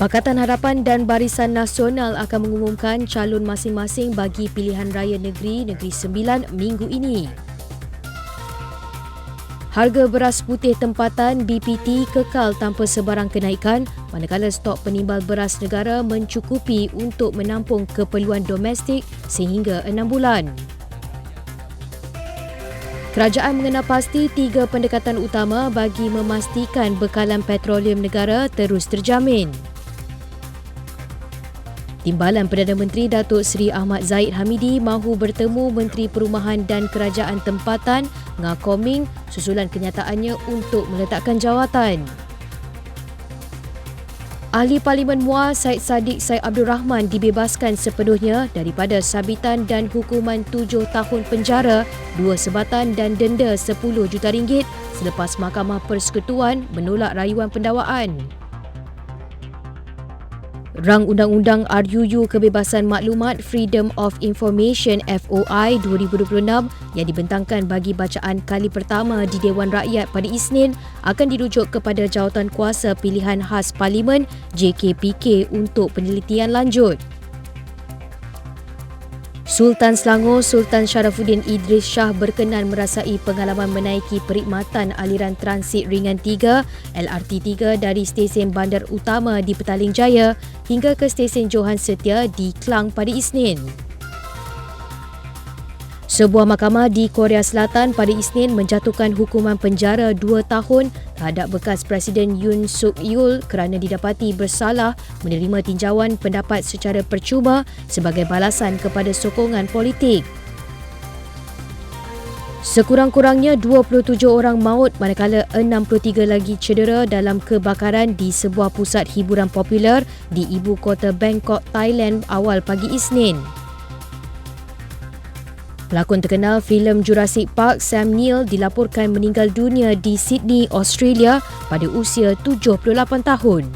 Pakatan Harapan dan Barisan Nasional akan mengumumkan calon masing-masing bagi pilihan raya Negeri Sembilan minggu ini. Harga beras putih tempatan BPT kekal tanpa sebarang kenaikan, manakala stok penimbal beras negara mencukupi untuk menampung keperluan domestik sehingga 6 bulan. Kerajaan mengenal pasti 3 pendekatan utama bagi memastikan bekalan petroleum negara terus terjamin. Timbalan Perdana Menteri Datuk Seri Ahmad Zahid Hamidi mahu bertemu Menteri Perumahan dan Kerajaan Tempatan Ngah Koming susulan kenyataannya untuk meletakkan jawatan. Ahli Parlimen Muar Syed Saddiq Syed Abdul Rahman dibebaskan sepenuhnya daripada sabitan dan hukuman 7 tahun penjara, 2 sebatan dan denda RM10 juta selepas Mahkamah Persekutuan menolak rayuan pendakwaan. Rang Undang-Undang RUU Kebebasan Maklumat Freedom of Information FOI 2026 yang dibentangkan bagi bacaan kali pertama di Dewan Rakyat pada Isnin akan dirujuk kepada Jawatankuasa Pilihan Khas Parlimen JKPK untuk penelitian lanjut. Sultan Selangor Sultan Sharafuddin Idris Shah berkenan merasai pengalaman menaiki perkhidmatan aliran transit ringan 3 LRT 3 dari stesen bandar utama di Petaling Jaya hingga ke stesen Johan Setia di Klang pada Isnin. Sebuah mahkamah di Korea Selatan pada Isnin menjatuhkan hukuman penjara 2 tahun terhadap bekas Presiden Yoon Suk Yeol kerana didapati bersalah menerima tinjauan pendapat secara percuma sebagai balasan kepada sokongan politik. Sekurang-kurangnya 27 orang maut manakala 63 lagi cedera dalam kebakaran di sebuah pusat hiburan popular di ibu kota Bangkok, Thailand awal pagi Isnin. Pelakon terkenal filem Jurassic Park Sam Neill dilaporkan meninggal dunia di Sydney, Australia pada usia 78 tahun.